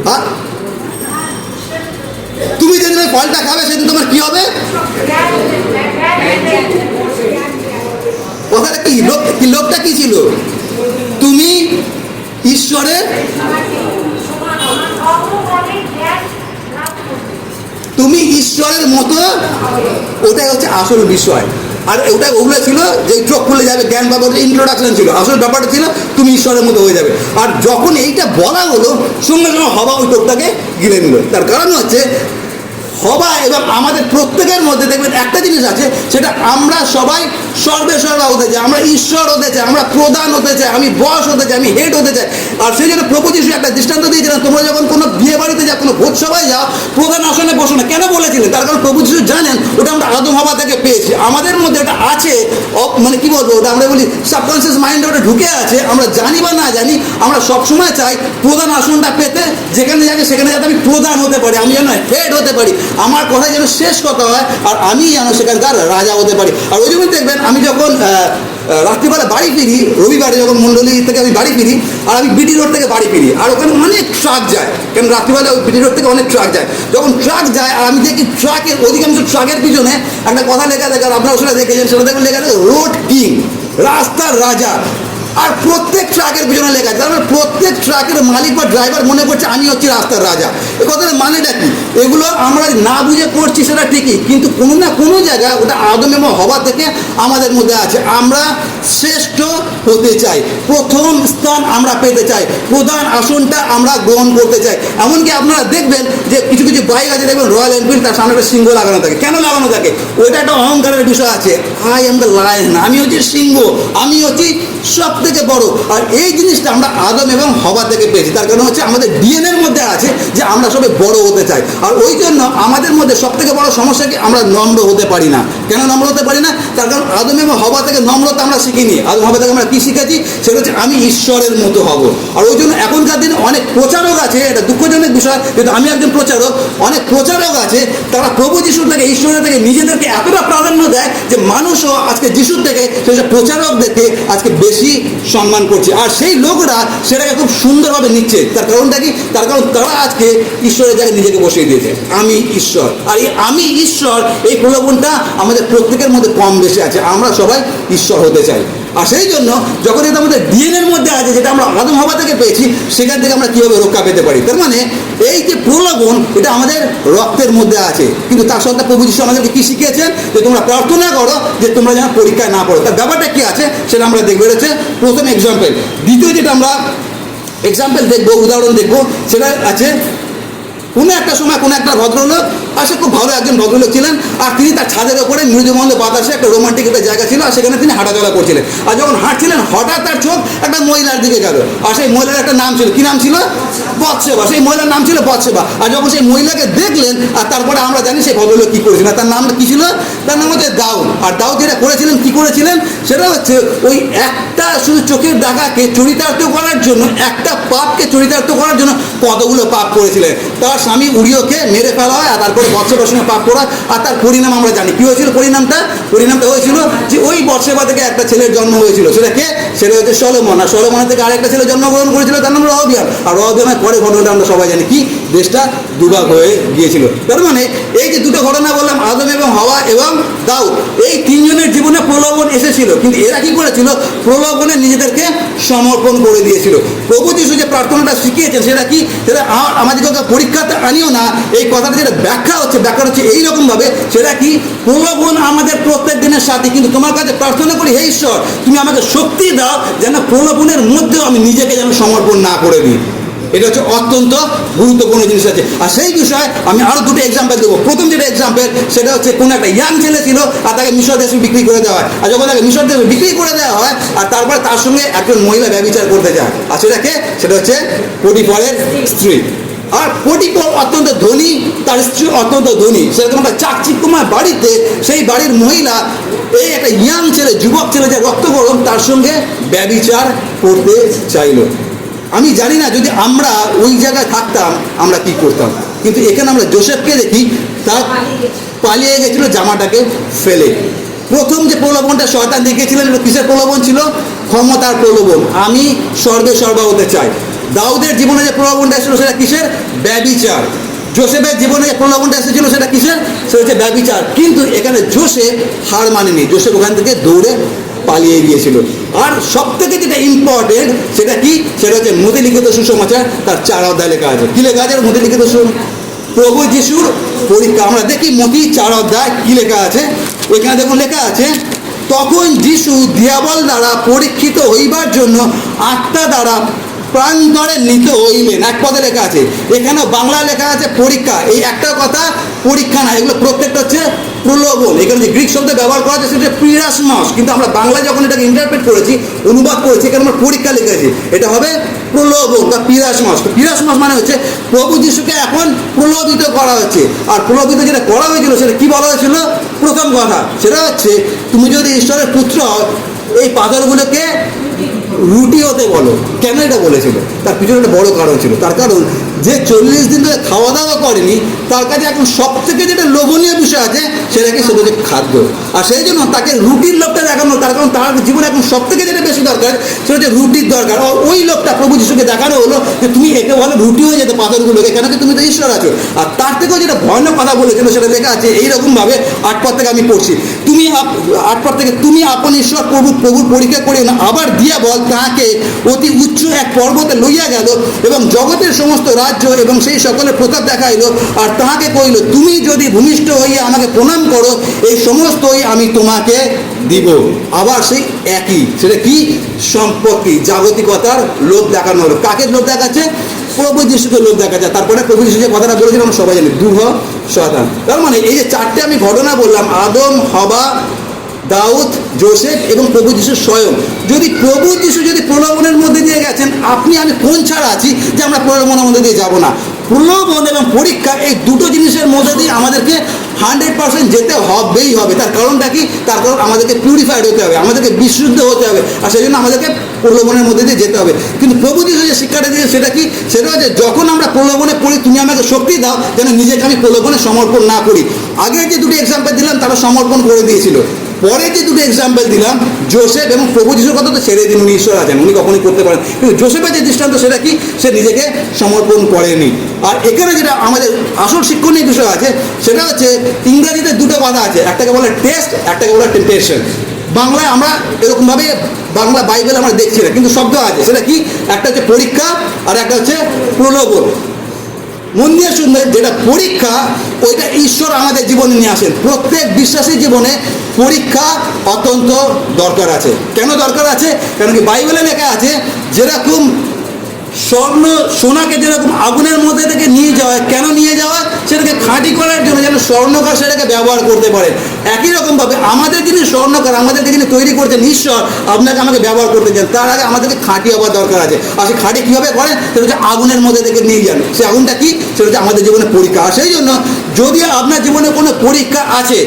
হ্যাঁ তুমি যেদিন ওই ফলটা খাবে সেদিন তোমার কি হবে। কথাটা কি, লোকটা কি ছিল, তুমি ঈশ্বরের, তুমি ঈশ্বরের মতো, ওটাই হচ্ছে আসল বিষয়। আর ওগুলো ছিল যে চোখ খুলে যাবে, জ্ঞান পাবে, ইন্ট্রোডাকশন ছিল। আসল ব্যাপারটা ছিল তুমি ঈশ্বরের মতো হয়ে যাবে। আর যখন এইটা বলা হলো সঙ্গে সঙ্গে হবা ওই চোখটাকে গিলে নিল। তার কারণ হচ্ছে হবা এবং আমাদের প্রত্যেকের মধ্যে দেখবেন একটা জিনিস আছে, সেটা আমরা সবাই সর্বেসর্বা হতে চাই, আমরা ঈশ্বর হতে চাই, আমরা প্রধান হতে চাই, আমি বস হতে চাই, আমি হেড হতে চাই। আর সেই জন্য প্রভু যীশু একটা দৃষ্টান্ত দিয়েছিলেন, তোমরা যখন কোনো বিয়ে বাড়িতে যাও, কোনো ভোজ সভায় যাও, প্রধান আসনে বসো না। কেন বলেছিলেন, তার কারণ প্রভু যীশু জানেন ওটা আমরা আদম হওয়া থেকে পেয়েছি, আমাদের মধ্যে এটা আছে, মানে কি বলবো, ওটা আমরা বলি সাবকনসিয়াস মাইন্ডে ওটা ঢুকে আছে। আমরা জানি বা না জানি আমরা সবসময় চাই প্রধান আসনটা পেতে, যেখানে যাবে সেখানে যাতে আমি প্রধান হতে পারি, আমি যেন হেড হতে পারি, আমার কথা যেন শেষ কথা হয়, আর আমি যেন সেখানকার রাজা হতে পারি। আর ওই জন্য দেখবেন আমি যখন রাত্রিবেলা বাড়ি ফিরি, রবিবারে যখন মণ্ডলী থেকে আমি বাড়ি ফিরি, আর আমি বিটি রোড থেকে বাড়ি ফিরি, আর ওখানে অনেক ট্রাক যায়, কেন রাত্রিবেলা ওই বিটি রোড থেকে অনেক ট্রাক যায়। যখন ট্রাক যায় আর আমি দেখি ট্রাকের অধিকাংশ ট্রাকের পিছনে একটা কথা লেখা থাকে, আর আপনারা সেটা দেখেছেন, সেটা দেখবেন লেখা থাকে রোড কিং, রাস্তার রাজা। আর প্রত্যেক ট্রাকের পিছনে লেখা আছে, তার মানে প্রত্যেক ট্রাকের মালিক বা ড্রাইভার মনে করছে আমি হচ্ছি রাস্তার রাজা। এ কথার মানেটা কি, এগুলো আমরা না বুঝে করছি সেটা ঠিকই, কিন্তু কোনো না কোনো জায়গায় ওটা আদম এবং হওয়া থেকে আমাদের মধ্যে আছে। আমরা শ্রেষ্ঠ হতে চাই, প্রথম স্থান আমরা পেতে চাই, প্রধান আসনটা আমরা গ্রহণ করতে চাই। এমনকি আপনারা দেখবেন যে কিছু কিছু বাইক আছে, দেখবেন রয়্যাল এনফিল্ড, তার সামনে একটা সিংহ লাগানো থাকে। কেন লাগানো থাকে? ওইটা একটা অহংকারের বিষয় আছে। আই এম দ্য লায়ন, আমি হচ্ছি সিংহ, আমি হচ্ছি সব থেকে বড়। আর এই জিনিসটা আমরা আদম এবং হওয়া থেকে পেয়েছি। তার কারণ হচ্ছে আমাদের ডিএনএর মধ্যে আছে যে আমরা সবাই বড় হতে চাই। আর ওই জন্য আমাদের মধ্যে সব থেকে বড় সমস্যা কি, আমরা নম্র হতে পারি না। কেন নম্র হতে পারি না? তার কারণ আদম এবং হওয়া থেকে নম্রতা আমরা শিখিনি। আদম হওয়া থেকে আমরা কি শিখেছি? সেটা হচ্ছে আমি ঈশ্বরের মতো হব। আর ওই জন্য এখনকার দিনে অনেক প্রচারক আছে, এটা দুঃখজনক বিষয়, কিন্তু আমি একজন প্রচারক, অনেক প্রচারক আছে, তারা প্রভু যিশুর থেকে, ঈশ্বরের থেকে নিজেদেরকে এতটা প্রাধান্য দেয় যে মানুষও আজকে যিশুর থেকে সেই প্রচারকদেরকে আজকে বেশি সম্মান করছে। আর সেই লোকরা সেটাকে খুব সুন্দরভাবে নিচ্ছে। তার কারণটা কি? তার কারণ তারা আজকে ঈশ্বরের জায়গায় নিজেকে বসিয়ে দিয়েছে, আমি ঈশ্বর। আর এই আমি ঈশ্বর, এই প্রলোভনটা আমাদের প্রত্যেকের মধ্যে কম বেশি আছে। আমরা সবাই ঈশ্বর হতে চাই। আর সেই জন্য যখন এটা আমাদের ডিএনএর মধ্যে আছে, যেটা আমরা আদম হওয়া থেকে পেয়েছি, সেখান থেকে আমরা কীভাবে রক্ষা পেতে পারি? তার মানে এই যে প্রলোভন, এটা আমাদের রক্তের মধ্যে আছে। কিন্তু তার সত্ত্বেও প্রভু যিশু আমাদেরকে কী শিখিয়েছেন? যে তোমরা প্রার্থনা করো যে তোমরা যেন পরীক্ষায় না পড়ো। তার ব্যাপারটা কী আছে সেটা আমরা দেখবো। রয়েছে প্রথম এক্সাম্পল। দ্বিতীয় যেটা আমরা এক্সাম্পল দেখবো, উদাহরণ দেখবো, সেটা আছে কোনো একটা সময় কোনো একটা ভদ্রলোক, আর সে খুব ভালো একজন ভদ্রলোক ছিলেন, আর তিনি তার ছাদের ওপরে মৃদুমন্দ বাতাসে একটা রোমান্টিক একটা জায়গা ছিল, আর সেখানে তিনি হাঁটাচলা করছিলেন। আর যখন হাঁটছিলেন, হঠাৎ তার চোখ একটা মহিলার দিকে গেল। আর সেই মহিলার একটা নাম ছিল, কি নাম ছিল? বৎসেবা। সেই মহিলার নাম ছিল বৎসেবা। আর যখন সেই মহিলাকে দেখলেন, আর তারপরে আমরা জানি সেই ভদ্রলোক কী করেছিলেন। তার নাম কী ছিল? তার নাম হচ্ছে দাউদ। আর দাউদ যেটা করেছিলেন, কী করেছিলেন? সেটা হচ্ছে ওই একটা শুধু চোখের দেখাকে চরিতার্থ করার জন্য, একটা পাপকে চরিতার্থ করার জন্য কতগুলো পাপ করেছিলেন। তার স্বামী উরিয়কে মেরে ফেলা হয়, আর তারপরে বৎসেবার সঙ্গে পাপ করা। আর তার পরিণাম আমরা জানি কী হয়েছিল। পরিণামটা হয়েছিল যে ওই বৎসেবা থেকে একটা ছেলের জন্ম হয়েছিল। সেটা কে? সেটা হচ্ছে সলোমন। আর সলোমনের থেকে আরেকটা ছেলে জন্মগ্রহণ করেছিল, তার নাম রহবিয়াম। আর রহবিয়ামের পরে ঘটনাটা আমরা সবাই জানি কি, দেশটা দুভাগ হয়ে গিয়েছিল। তার মানে এই যে দুটো ঘটনা বললাম, আদম এবং হাওয়া এবং দাউদ, এই তিনজনের জীবনে প্রলোভন এসেছিল, কিন্তু এরা কি করেছিল? প্রলোভনে নিজেদেরকে সমর্পণ করে দিয়েছিল। প্রভু যিশু যে প্রার্থনাটা শিখিয়েছেন, সেটা কি? সেটা আমাদেরকে পরীক্ষাতে আনিও না, এই কথাটা যেটা ব্যাখ্যা হচ্ছে এইরকমভাবে, সেটা কি? প্রলোভন আমাদের প্রত্যেক দিনের সাথে, কিন্তু তোমার কাছে প্রার্থনা করি, হে ঈশ্বর, তুমি আমাকে শক্তি দাও যেন প্রলোভনের মধ্যেও আমি নিজেকে যেন সমর্পণ না করে দিই। এটা হচ্ছে অত্যন্ত গুরুত্বপূর্ণ জিনিস আছে। আর সেই বিষয়ে আমি আরও দুটো এক্সাম্পল দেবো। প্রথম যেটা এক্সাম্পল, সেটা হচ্ছে কোনো একটা ইয়াং ছেলে ছিল, আর তাকে মিশর দেশে বিক্রি করে দেওয়া হয়। আর যখন তাকে মিশর দেশে বিক্রি করে দেওয়া হয়, আর তারপরে তার সঙ্গে একজন মহিলা ব্যভিচার করতে যায়। আর সেটা হচ্ছে পটিফারের স্ত্রী। আর পটিফার অত্যন্ত ধনী, তার স্ত্রী অত্যন্ত ধনী। সেরকম একটা চাকচিক্যময় বাড়িতে সেই বাড়ির মহিলা এই একটা ইয়াং ছেলে, যুবক ছেলে যে রক্ত গরম, তার সঙ্গে ব্যভিচার করতে চাইল। আমি জানি না যদি আমরা ওই জায়গায় থাকতাম আমরা কি করতাম। কিন্তু এখানে আমরা যোসেফকে দেখি, তার পালিয়ে গেছিল জামাটাকে ফেলে। প্রথম যে প্রলোভনটা শয়তান দেখিয়েছিলেন, কিসের প্রলোভন ছিল? ক্ষমতার প্রলোভন। আমি সর্বে সর্বা হতে চাই। দাউদের জীবনে যে প্রলোভনটা এসেছিল, সেটা কিসের? ব্যভিচার। যোসেফের জীবনে যে প্রলোভনটা এসেছিল, সেটা কিসের? সেটা হচ্ছে ব্যভিচার। কিন্তু এখানে যোসেফ হার মানেনি, যোসেফ ওখান থেকে দৌড়ে পালিয়ে গিয়েছিল। আর সব থেকে যেটা ইম্পর্টেন্ট, সেটা কি? সেটা হচ্ছে মতে লিখিত সুসমাচার, তার 4 অধ্যায় লেখা আছে। কি লেখা আছে মতে লিখিত? প্রভু যিশুর পরীক্ষা। আমরা দেখি মতি 4 অধ্যায় কি লেখা আছে। ওইখানে দেখুন লেখা আছে, তখন যিশু দিয়াবল দ্বারা পরীক্ষিত হইবার জন্য আত্মা দ্বারা প্রান্তরে নিতে হইলেন। এক পদে লেখা আছে, এখানে বাংলা লেখা আছে পরীক্ষা। এই একটা কথা, পরীক্ষা না, এগুলো প্রত্যেকটা হচ্ছে প্রলোভন। এখানে যে গ্রিক শব্দ ব্যবহার করা হচ্ছে, সেটা পিরাসমস। কিন্তু আমরা বাংলা যখন এটাকে ইন্টারপ্রেট করেছি, অনুবাদ করেছি, এখানে আমরা পরীক্ষা লিখেছি। এটা হবে প্রলোভন বা পিরাসমস। পিরাসমস মানে হচ্ছে প্রভু যিশুকে এখন প্রলোভিত করা হচ্ছে। আর প্রলোভিত যেটা করা হয়েছিল, সেটা কি বলা হয়েছিল? প্রথম কথা সেটা হচ্ছে, তুমি যদি ঈশ্বরের পুত্র হও, এই পাথরগুলোকে রুটি হতে বলো। কেন এটা বলেছিল? তার পিছনে একটা বড় কারণ ছিল। তার কারণ, যে 40 দিন ধরে খাওয়া দাওয়া করেনি, তার কাছে এখন সব থেকে যেটা লোভনীয় বিষয় আছে, সেটাকে সেটা হচ্ছে খাদ্য। আর সেই জন্য তাকে রুটির লোভটা দেখানো। তার কারণ তার জীবনে এখন সব থেকে যেটা বেশি দরকার, সেটা হচ্ছে রুটির দরকার। ওই লোকটা প্রভু যিশুকে দেখানো হলো যে তুমি একে বলে রুটি হয়ে যেতে পাথরগুলোকে, কেন কি তুমি তো ঈশ্বর আছো। আর তার থেকেও যেটা ভয়ানক কথা বলেছিল, সেটা লেখা আছে এইরকমভাবে, 8 পদ থেকে আমি পড়ছি। 8 পদ থেকে, তুমি আপন ঈশ্বর প্রভুর পরীক্ষা করিও না। আবার দিয়া বল, তাহাকে অতি উচ্চ এক পর্বতে লইয়া গেল এবং জগতের সমস্ত রাজ্য এবং সেই সকলের প্রতাপ দেখাইল। আর তাহাকে কহিল, তুমি যদি ভূমিষ্ঠ হইয়া আমাকে প্রণাম করো, এই সমস্তই আমি তোমাকে দিব। আবার সেই একই, সেটা কি? সম্পত্তি, জাগতিকতার লোভ দেখানো হলো। কাকে লোভ দেখাচ্ছে? প্রভু যিশুকে লোভ দেখাচ্ছে। তারপরে প্রভু যিশু যে কথাটা বলেছিলাম আমরা সবাই জানি, দুহ শয়তান। তার মানে এই যে চারটে আমি ঘটনা বললাম, আদম, হবা, দাউদ, যোসেফ এবং প্রভু যিশু স্বয়ং, যদি প্রভু যিশু যদি প্রলোভনের মধ্যে দিয়ে গেছেন, আপনি আমি কোন ছাড়া আছি যে আমরা প্রলোভনের মধ্যে দিয়ে যাব না? প্রলোভন এবং পরীক্ষা এই দুটো জিনিসের মধ্যে দিয়ে আমাদেরকে 100% যেতে হবেই হবে। তার কারণটা কি? তার কারণ আমাদেরকে পিউরিফাইড হতে হবে, আমাদেরকে বিশুদ্ধ হতে হবে, আর সেই জন্য আমাদেরকে প্রলোভনের মধ্যে দিয়ে যেতে হবে। কিন্তু প্রভু যিশু যে শিক্ষাটা দিয়েছে সেটা কি? সেটা হচ্ছে যখন আমরা প্রলোভনে পড়ি, তুমি আমাকে শক্তি দাও যেন নিজেকে আমি প্রলোভনে সমর্পণ না করি। আগে যে দুটো এক্সাম্পল দিলাম তারা সমর্পণ করে দিয়েছিল, পরে যে দুটো এক্সাম্পল দিলাম জোসেফ এবং প্রভু যিশুর কথা তো ছেড়ে দিন, উনি ঈশ্বর আছেন, উনি কখনই করতে পারেন। কিন্তু জোসেফের যে দৃষ্টান্ত সেটা কি? সে নিজেকে সমর্পণ করেনি। আর এখানে যেটা আমাদের আসল শিক্ষণীয় বিষয় আছে সেটা হচ্ছে ইংরেজিতে দুটো কথা আছে, একটাকে বলে টেস্ট, একটাকে বলে টেম্পটেশন। বাংলায় আমরা এরকমভাবে বাংলা বাইবেল আমরা দেখছি না, কিন্তু শব্দ আছে। সেটা কি? একটা হচ্ছে পরীক্ষা আর একটা হচ্ছে প্রলোভন। মন দিয়ে শুনবে, যেটা পরীক্ষা ওইটা ঈশ্বর আমাদের জীবনে নিয়ে আসেন। প্রত্যেক বিশ্বাসীর জীবনে পরীক্ষা অত্যন্ত দরকার আছে। কেন দরকার আছে? কারণ কি বাইবেলে লেখা আছে যেরকম সোনাকে যেরকম আগুনের মধ্যে থেকে নিয়ে যাওয়া, কেন নিয়ে যাওয়া? সেটাকে খাঁটি করার জন্য, যেন স্বর্ণকার সেটাকে ব্যবহার করতে পারে। একই রকমভাবে আমাদের যিনি স্বর্ণকার, আমাদেরকে যিনি তৈরি করছেন ঈশ্বর, আপনাকে আমাকে ব্যবহার করতে চান, তার আগে আমাদেরকে খাঁটি হওয়ার দরকার আছে। আর সেই খাঁটি কীভাবে করেন? সেটা হচ্ছে আগুনের মধ্যে থেকে নিয়ে যান। সেই আগুনটা কি? সেটা হচ্ছে আমাদের জীবনে পরীক্ষা। আর সেই জন্য যদি আপনার জীবনে কোনো পরীক্ষা আছে,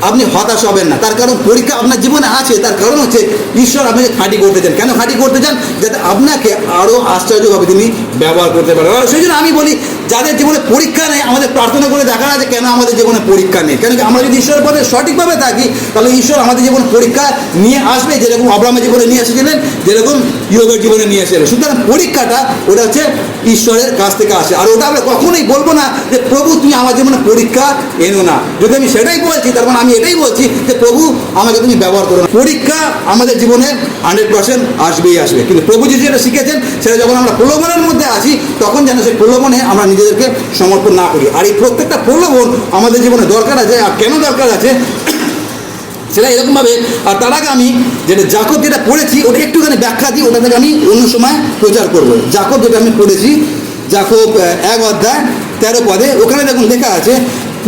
আপনি হতাশ হবেন না। তার কারণ পরীক্ষা আপনার জীবনে আছে, তার কারণ হচ্ছে ঈশ্বর আপনাকে খাঁটি করতে চান। কেন খাঁটি করতে চান? যাতে আপনাকে আরও আশ্চর্যভাবে তিনি ব্যবহার করতে পারেন। আর সেই জন্য আমি বলি, যাদের জীবনে পরীক্ষা নেই, আমাদের প্রার্থনা করে দেখা আছে কেন আমাদের জীবনে পরীক্ষা নেই। কেন কি? আমরা যদি ঈশ্বরের পথে সঠিকভাবে থাকি, তাহলে ঈশ্বর আমাদের জীবনে পরীক্ষা নিয়ে আসবে, যেরকম আব্রাহামের জীবনে নিয়ে এসেছিলেন, যেরকম ইয়োবের জীবনে নিয়ে এসেছিলেন। সুতরাং পরীক্ষাটা ওটা হচ্ছে ঈশ্বরের কাছ থেকে আসে। আর ওটা আমরা কখনোই বলবো না যে প্রভু তুমি আমার জীবনে পরীক্ষা এনো না। যদি আমি সেটাই বলছি, তার মানে আমি এটাই বলছি যে প্রভু আমাকে তুমি ব্যবহার করো না। পরীক্ষা আমাদের জীবনে 100% আসবেই আসবে। কিন্তু প্রভু যিশু যেটা শিখেছেন সেটা যখন আমরা প্রলোভনের মধ্যে আছি, তখন যেন সেই প্রলোভনে আমরা নিজেদেরকে সমর্পণ না করি। আর এই প্রত্যেকটা প্রলোভন আমাদের জীবনে দরকার আছে। আর কেন দরকার আছে সেটা এরকমভাবে। আর তার আগে আমি জাকব যেটা পড়েছি ওটা একটুখানি ব্যাখ্যা দিই, ওটা থেকে আমি অন্য সময় প্রচার করবো। জাকব যেটা আমি পড়েছি, জাকব 1:13 ওখানে দেখুন লেখা আছে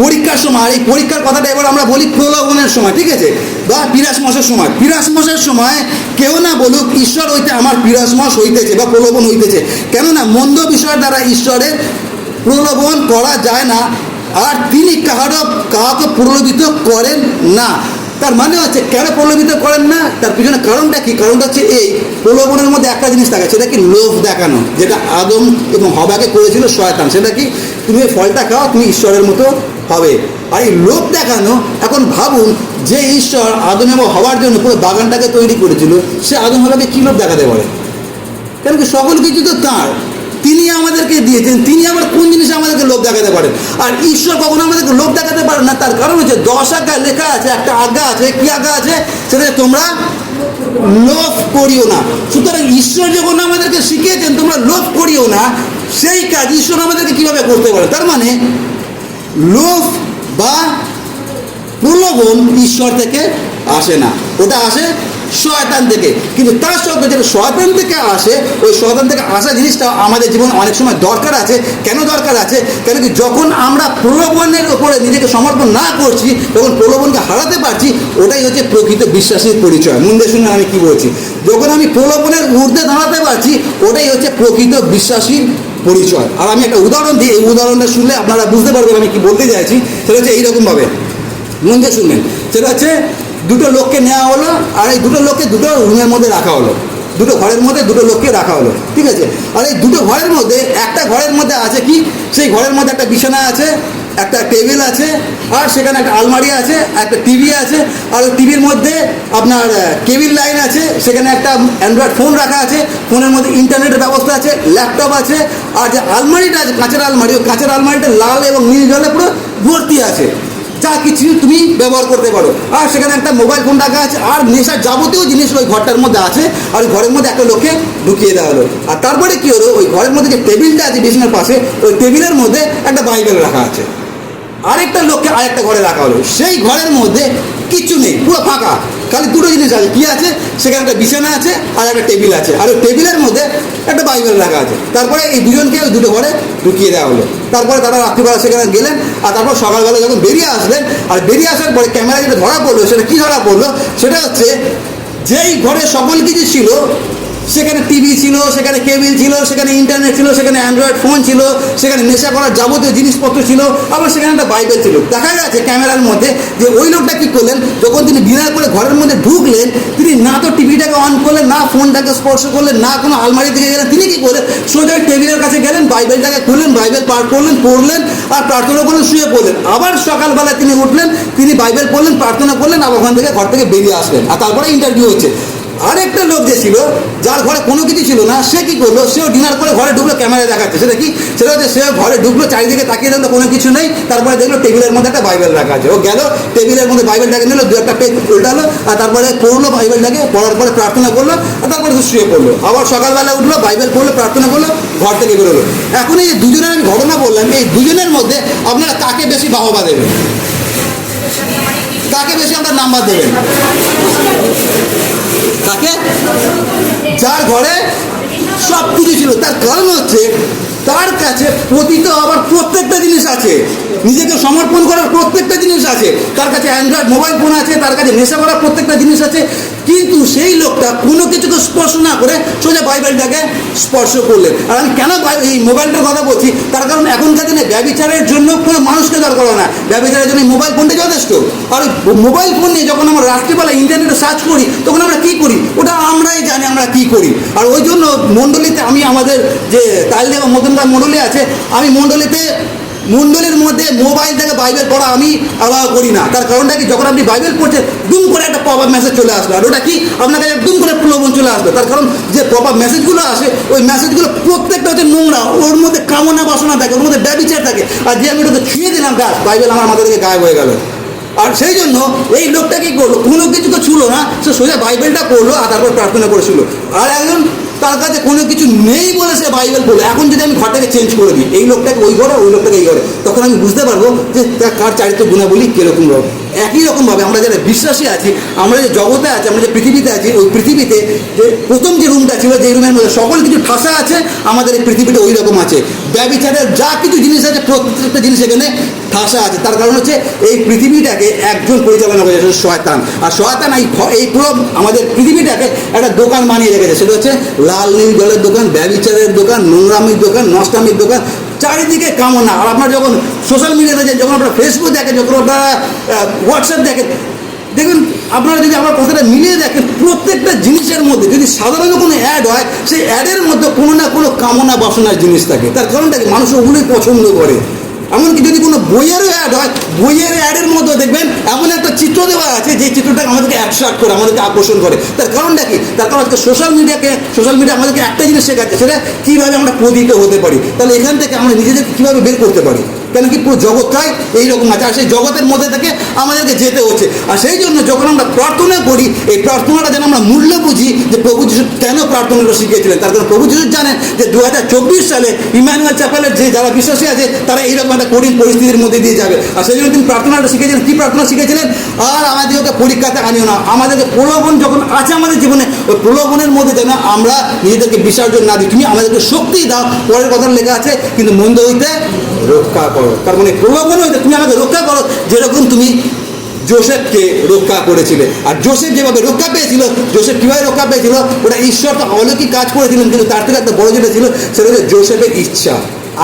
পরীক্ষার সময়। আর এই পরীক্ষার কথাটা এবার আমরা বলি প্রলোভনের সময়, ঠিক আছে, বা পিরাসমসের সময়। পিরাসমসের সময় কেউ না বলুক ঈশ্বর হইতে আমার পিরাসমস হইতেছে বা প্রলোভন হইতেছে। কেননা মন্দ বিষয়ের দ্বারা ঈশ্বরের প্রলোভন করা যায় না, আর তিনি কাউকে প্রলোভিত করেন না। তার মানে হচ্ছে কেন প্রলোভিত করেন না, তার পিছনে কারণটা কি? কারণটা হচ্ছে এই প্রলোভনের মধ্যে একটা জিনিস থাকে, সেটা কি? লোভ দেখানো, যেটা আদম এবং হবাকে করেছিল শয়তান। সেটা কি? তুমি এই ফলটা খাও, তুমি ঈশ্বরের মতো হবে। আর এই লোভ দেখানো, এখন ভাবুন যে ঈশ্বর আদম এবং হবার জন্য পুরো বাগানটাকে তৈরি করেছিল, সে আদম হবাকে কী লোভ দেখাতে পারে? কেন কি? সকল কিছু তো তাঁর, তিনি আমাদেরকে দিয়েছেন, তিনি আবার কোন জিনিসে আমাদেরকে লোভ দেখাতে পারেন? আর ঈশ্বর কখনো আমাদেরকে লোভ দেখাতে পারেন না। তার কারণ হচ্ছে 10 আজ্ঞা লেখা আছে, একটা আজ্ঞা আছে। কি আজ্ঞা আছে? সেটা তোমরা লোভ করিও না। সুতরাং ঈশ্বর যখন আমাদেরকে শিখিয়েছেন তোমরা লোভ করিও না, সেই কাজ ঈশ্বর আমাদেরকে কীভাবে করতে পারে? তার মানে লোভ বা প্রলোভন ঈশ্বর থেকে আসে না, ওটা আসে শয়তান থেকে। কিন্তু তার সত্ত্বেও যেটা শয়তান থেকে আসে, ওই শয়তান থেকে আসা জিনিসটা আমাদের জীবনে অনেক সময় দরকার আছে। কেন দরকার আছে? কেন কি? যখন আমরা প্রলোভনের ওপরে নিজেকে সমর্পণ না করছি, তখন প্রলোভনকে হারাতে পারছি, ওটাই হচ্ছে প্রকৃত বিশ্বাসীর পরিচয়। মন দিয়ে শুনে আমি কি বলছি। যখন আমি প্রলোভনের ঊর্ধ্বে দাঁড়াতে পারছি, ওটাই হচ্ছে প্রকৃত বিশ্বাসীর পরিচয়। আর আমি একটা উদাহরণ দিই, এই উদাহরণটা শুনলে আপনারা বুঝতে পারবেন আমি কি বলতে চাইছি। সেটা হচ্ছে এইরকমভাবে, মন দিয়ে শুনবেন। সেটা হচ্ছে দুটো লোককে নেওয়া হলো, আর এই দুটো লোককে দুটো রুমের মধ্যে রাখা হলো, দুটো ঘরের মধ্যে দুটো লোককে রাখা হলো, ঠিক আছে। আর এই দুটো ঘরের মধ্যে একটা ঘরের মধ্যে আছে কি? সেই ঘরের মধ্যে একটা বিছানা আছে, একটা টেবিল আছে, আর সেখানে একটা আলমারি আছে, একটা টিভি আছে। আর ওই টিভির মধ্যে আপনার কেবল লাইন আছে, সেখানে একটা অ্যান্ড্রয়েড ফোন রাখা আছে, ফোনের মধ্যে ইন্টারনেটের ব্যবস্থা আছে, ল্যাপটপ আছে। আর যে আলমারিটা আছে, কাঁচের আলমারি, ওই কাঁচের আলমারিটা লাল এবং নীল জলে পুরো ভর্তি আছে, যা কিছু তুমি ব্যবহার করতে পারো। আর সেখানে একটা মোবাইল ফোন রাখা আছে, আর নেশার যাবতীয় জিনিস ওই ঘরটার মধ্যে আছে। আর ওই ঘরের মধ্যে একটা লোককে ঢুকিয়ে দেওয়া হলো। আর তারপরে কী হলো? ওই ঘরের মধ্যে যে টেবিলটা আছে বিছানার পাশে, ওই টেবিলের মধ্যে একটা বাইবেল রাখা আছে। আরেকটা লোককে আরেকটা ঘরে রাখা হলো, সেই ঘরের মধ্যে কিচ্ছু নেই, পুরো ফাঁকা, খালি দুটো জিনিস আছে, কি আছে সেখানে একটা বিছানা আছে আর একটা টেবিল আছে, আর ওই টেবিলের মধ্যে একটা বাইবেল রাখা আছে। তারপরে এই দুজনকে ওই দুটো ঘরে ঢুকিয়ে দেওয়া হলো। তারপরে তারা রাত্রিবেলা সেখানে গেলেন, আর তারপর সকালবেলা যখন বেরিয়ে আসলেন, আর বেরিয়ে আসার পরে ক্যামেরা যেটা ধরা পড়লো, সেটা কি ধরা পড়লো, সেটা হচ্ছে যেই ঘরে সকল কিছু ছিল, সেখানে টিভি ছিল, সেখানে কেবিল ছিল, সেখানে ইন্টারনেট ছিল, সেখানে অ্যান্ড্রয়েড ফোন ছিল, সেখানে নেশা করার যাবতীয় জিনিসপত্র ছিল, আবার সেখানে একটা বাইবেল ছিল। দেখা গেছে ক্যামেরার মধ্যে যে ওই লোকটা কী করলেন, যখন তিনি ডিনার করে ঘরের মধ্যে ঢুকলেন, তিনি না তো টিভিটাকে অন করলেন, না ফোনটাকে স্পর্শ করলেন, না কোনো আলমারি দিকে গেলেন, তিনি কী করলেন, সোজা টেবিলের কাছে গেলেন, বাইবেলটাকে খুললেন, বাইবেল পাঠ করলেন, পড়লেন, আর প্রার্থনা করলেন, শুয়ে পড়লেন। আবার সকালবেলা তিনি উঠলেন, তিনি বাইবেল পড়লেন, প্রার্থনা করলেন, আবার ওখান থেকে ঘর থেকে বেরিয়ে আসলেন, আর তারপরে ইন্টারভিউ হচ্ছে। আরেকটা লোক যে ছিল, যার ঘরে কোনো কিছু ছিল না, সে কি করলো, সেও ডিনার করে ঘরে ঢুকলো, ক্যামেরায় দেখাচ্ছে। সেটা কি, সেটা হচ্ছে সে ঘরে ঢুকলো, চারিদিকে তাকিয়ে দেখলো কোনো কিছু নেই, তারপরে দেখলো টেবিলের মধ্যে একটা বাইবেল রাখা আছে। ও গেল টেবিলের মধ্যে বাইবেলটাকে নিল, দু একটা পেজ উল্টালো, আর তারপরে পড়লো বাইবেলটাকে, পড়ার পরে প্রার্থনা করলো, আর তারপরে সে শুয়ে পড়লো। আবার সকালবেলা উঠলো, বাইবেল পড়লো, প্রার্থনা করলো, ঘর থেকে বেরোলো। এখন এই দুজনের আমি ঘটনা বললাম, এই দুজনের মধ্যে আপনারা কাকে বেশি বাহবা দেবেন, কাকে বেশি আপনার নাম্বার দেবেন? তাকে, যার ঘরে সব কিছু ছিল। তার কারণ হচ্ছে তার কাছে পতিত হবার প্রত্যেকটা জিনিস আছে, নিজেকে সমর্পণ করার প্রত্যেকটা জিনিস আছে, তার কাছে অ্যান্ড্রয়েড মোবাইল ফোন আছে, তার কাছে নেশা করার প্রত্যেকটা জিনিস আছে, কিন্তু সেই লোকটা কোনো কিছুকে স্পর্শ না করে সোজা বাইবেলটাকে স্পর্শ করলেন। আর আমি কেন এই মোবাইলটার কথা বলছি, তার কারণ এখনকার দিনে ব্যভিচারের জন্য কোনো মানুষকে দরকার হয় না, ব্যভিচারের জন্য মোবাইল ফোনটা যথেষ্ট। আর মোবাইল ফোন নিয়ে যখন আমরা রাত্রিবেলা ইন্টারনেটে সার্চ করি, তখন আমরা কী করি, ওটা আমরাই জানি আমরা কী করি। আর ওই জন্য মণ্ডলীতে, আমি আমাদের যে তাইলদেবা মদনদার মণ্ডলী আছে, আমি মণ্ডলীর মধ্যে মোবাইল থেকে বাইবেল পড়া আমি অ্যালাউ করি না। তার কারণটা কি, যখন আপনি বাইবেল পড়ছেন, দুম করে একটা পপ আপ মেসেজ চলে আসলো, আর ওটা কি, আপনার কাছে দুম করে প্রলোভন চলে আসলো। তার কারণ যে পপ আপ মেসেজগুলো আসে, ওই মেসেজগুলো প্রত্যেকটা হচ্ছে নোংরা, ওর মধ্যে কামনা বাসনা থাকে, ওর মধ্যে ব্যভিচার থাকে। আর যে আমি ওটাকে ছুঁয়ে দিলাম, গাছ বাইবেল আমার মাথা থেকে গায়েব হয়ে গেল। আর সেই জন্য এই লোকটা কি করলো, কোনো কিছু তো ছুলো না, সে সোজা বাইবেলটা পড়লো, আর তারপর প্রার্থনা করেছিল। আর একজন তার কাছে কোনো কিছু নেই বলে সে বাইবেল পড়লো। এখন যদি আমি ঘরটাকে চেঞ্জ করে দিই, এই লোকটাকে ওই ঘরে, ওই লোকটাকে এই ঘরে, তখন আমি বুঝতে পারবো যে তার কার চারিত্র গুণাবলী কীরকম রকম। একই রকমভাবে আমরা যারা বিশ্বাসী আছি, আমরা যে জগতে আছি, আমরা যে পৃথিবীতে আছি, ওই পৃথিবীতে যে প্রথম যে রুমটা ছিল, যে রুমের মধ্যে সকল কিছু ঠাসা আছে, আমাদের এই পৃথিবীতে ওই রকম আছে। ব্যভিচারের যা কিছু জিনিস আছে, প্রত্যেকটা জিনিস এখানে ঠাসা আছে। তার কারণ হচ্ছে এই পৃথিবীটাকে একজন পরিচালনা করেছে, শয়তান। আর শয়তান এই পুরো আমাদের পৃথিবীটাকে একটা দোকান বানিয়ে রেখেছে, সেটা হচ্ছে লাল নীল জলের দোকান, ব্যভিচারের দোকান, নোংরামির দোকান, নষ্টামির দোকান, চারিদিকে কামনা। আর আপনার যখন সোশ্যাল মিডিয়াতে যান, যখন আপনারা ফেসবুক দেখেন, যখন আপনারা হোয়াটসঅ্যাপ দেখেন, দেখুন আপনারা যদি আমার কথাটা মিলিয়ে দেখেন, প্রত্যেকটা জিনিসের মধ্যে যদি সাধারণ কোনো অ্যাড হয়, সেই অ্যাডের মধ্যে কোনো না কোনো কামনা বাসনার জিনিস থাকে। তার কারণটা কি, মানুষ ওগুলোই পছন্দ করে। এমনকি যদি কোনো বইয়েরও অ্যাড হয়, বইয়ের অ্যাডের মধ্যে দেখবেন এমন একটা চিত্র দেওয়া আছে, যে চিত্রটাকে আমাদেরকে অ্যাট্রাক্ট করে, আমাদেরকে আকর্ষণ করে। তার কারণটা কি, তার কারণ আজকে সোশ্যাল মিডিয়া আমাদেরকে একটা জিনিস শেখাচ্ছে, সেটা কীভাবে আমরা পতিত হতে পারি। তাহলে এখান থেকে আমরা নিজেদেরকে কীভাবে বের করতে পারি, কেন কি পুরো জগৎটাই এইরকম আছে, আর সেই জগতের মধ্যে থেকে আমাদেরকে যেতে হচ্ছে। আর সেই জন্য যখন আমরা প্রার্থনা করি, এই প্রার্থনাটা যেন আমরা মূল্য বুঝি, যে প্রভু যিশু কেন প্রার্থনাটা শিখিয়েছিলেন। তার কারণ প্রভু যিশু জানেন যে 2024 সালে ইম্যানুয়েল চ্যাপেলের যে যারা বিশ্বাসী আছে, তারা এইরকম একটা কঠিন পরিস্থিতির মধ্যে দিয়ে যাবে। আর সেই জন্য তিনি প্রার্থনাটা শিখেছিলেন। কী প্রার্থনা শিখেছিলেন, আর আমাদেরকে পরীক্ষাতে আনিও না, আমাদেরকে প্রলোভন যখন আছে আমাদের জীবনে, ওই প্রলোভনের মধ্যে যেন আমরা নিজেদেরকে বিসর্জন না দিই। তুমি আমাদেরকে শক্তি দাও, পরের কথা লেখা আছে, কিন্তু মন্দ হইতে রক্ষা করো। তার মানে প্রলোভন হইতে তুমি আমাকে রক্ষা করো, যেরকম তুমি জোসেফকে রক্ষা করেছিলে। আর জোসেফ যেভাবে রক্ষা পেয়েছিল, জোসেফ কীভাবে রক্ষা পেয়েছিল, ওটা ঈশ্বর তো অলৌকিক কাজ করেছিলেন, কিন্তু তার থেকে একটা বড় যেটা ছিল, সেটা হচ্ছে জোসেফের ইচ্ছা,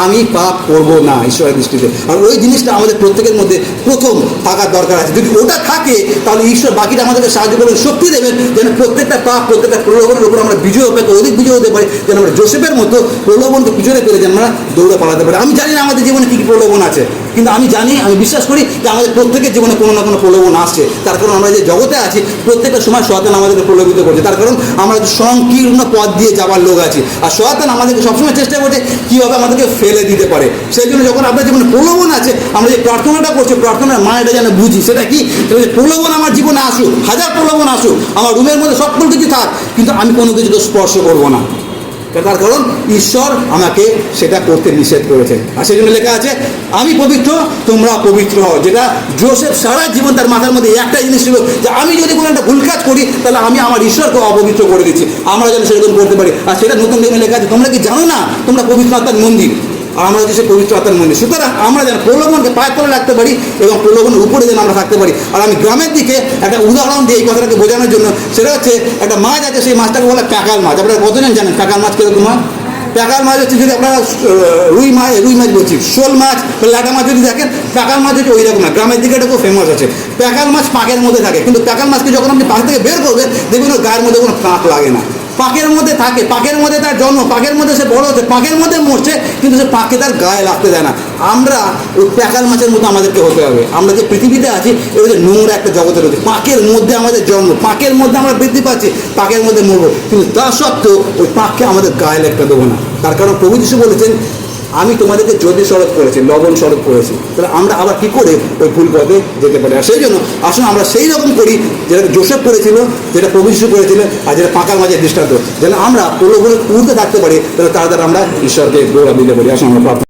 আমি পাপ করবো না ঈশ্বরের দৃষ্টিতে। আর ওই জিনিসটা আমাদের প্রত্যেকের মধ্যে প্রথম থাকার দরকার আছে। যদি ওটা থাকে, তাহলে ঈশ্বর বাকিটা আমাদেরকে সাহায্য করবেন, শক্তি দেবেন, যেন প্রত্যেকটা পাপ, প্রত্যেকটা প্রলোভনের উপর আমরা বিজয় অপেক্ষা অধিক বিজয় হতে পারি, যেন আমরা জোসেফের মতো প্রলোভনকে পিছনে ফেলে যেন আমরা দৌড়ে পালাতে পারি। আমি জানি না আমাদের জীবনে কী কী প্রলোভন আছে, কিন্তু আমি জানি, আমি বিশ্বাস করি যে আমাদের প্রত্যেকের জীবনে কোনো না কোনো প্রলোভন আসছে। তার কারণ আমরা যে জগতে আছি, প্রত্যেকটা সময় শয়তান আমাদেরকে প্রলোভিত করছে। তার কারণ আমরা সংকীর্ণ পথ দিয়ে যাওয়ার লোক আছি, আর শয়তান আমাদেরকে সবসময় চেষ্টা করছে কীভাবে আমাদেরকে ফেলে দিতে পারে। সেই জন্য যখন আপনার জীবনে প্রলোভন আছে, আমরা যে প্রার্থনাটা করছি, প্রার্থনার মানেটা যেন বুঝি। সেটা কি, প্রলোভন আমার জীবনে আসুক, হাজার প্রলোভন আসুক, আমার রুমের মধ্যে সকল কিছু থাক, কিন্তু আমি কোনো কিছুকে স্পর্শ করবো না। তার কারণ ঈশ্বর আমাকে সেটা করতে নিষেধ করেছেন। আর সেই জন্য লেখা আছে আমি পবিত্র তোমরা পবিত্র হও। যেটা যোসেফ সারা জীবন তার মাথার মধ্যে একটা জিনিস ছিল যে আমি যদি কোনো একটা ভুল কাজ করি তাহলে আমি আমার ঈশ্বরকে অপবিত্র করে দিচ্ছি, আমরা যেন সেরকম করতে পারি। আর সেটা নতুন নিয়মে লেখা আছে তোমরা কি জানো না তোমরা পবিত্র আত্মার মন্দির, আর আমরা হচ্ছে সেই পবিত্র আত্মার মন্দির। সুতরাং আমরা যেন প্রলোভনকে পায়ের তলে রাখতে পারি এবং প্রলোভনের উপরে যেন আমরা থাকতে পারি। আর আমি গ্রামের দিকে একটা উদাহরণ দিই এই কথাটাকে বোঝানোর জন্য। সেটা হচ্ছে একটা মাছ আছে, সেই মাছটাকে বলে প্যাকাল মাছ। আপনারা কতজন জানেন প্যাকাল মাছ কিরকম হয়? প্যাকাল মাছ হচ্ছে যদি আপনারা রুই মাছ বলছি, শোল মাছ ল্যাটা মাছ যদি দেখেন, প্যাকাল মাছ হচ্ছে ওই রকম না। গ্রামের দিকে এটা খুব ফেমাস আছে। প্যাকাল মাছ পাঁকের মধ্যে থাকে, কিন্তু প্যাকাল মাছকে যখন আপনি পাঁক থেকে বের করবেন দেখবেন ওর গায়ের মধ্যে কোনো পাঁক লাগে না, পাঁকের মধ্যে থাকে, পাঁকের মধ্যে তার জন্ম, পাঁকের মধ্যে সে বড় হচ্ছে, পাঁকের মধ্যে মরছে, কিন্তু সে পাঁকে তার গায়ে লাগতে দেয় না। আমরা ওই প্যাকাল মাছের মতো আমাদেরকে হতে হবে। আমরা যে পৃথিবীতে আছি এটা হচ্ছে নোংরা একটা জগতে রয়েছে, পাঁকের মধ্যে আমাদের জন্ম, পাঁকের মধ্যে আমরা বৃদ্ধি পাচ্ছি, পাঁকের মধ্যে মরবো, কিন্তু তা সত্ত্বেও ওই পাঁককে আমাদের গায়ে লাগতে দেবো না। তার কারণ প্রভু যিশু বলেছেন আমি তোমাদেরকে জ্যোতি স্বরূপ করেছি, লবণ স্বরূপ করেছি। তাহলে আমরা আবার কী করে ওই ভুল পথে যেতে পারি? আর সেই জন্য আসুন আমরা সেই রকম করি যেটা যোসেফ করেছিল, যেটা প্রভু যিশু করেছিলেন, আর যেটা পাঁকাল মাছের দৃষ্টান্ত, যেন আমরা প্রলোভনে উঠতে থাকতে পারি, তাহলে তার দ্বারা আমরা ঈশ্বরকে গৌরব দিতে পারি। আসুন আমরা প্রার্থনা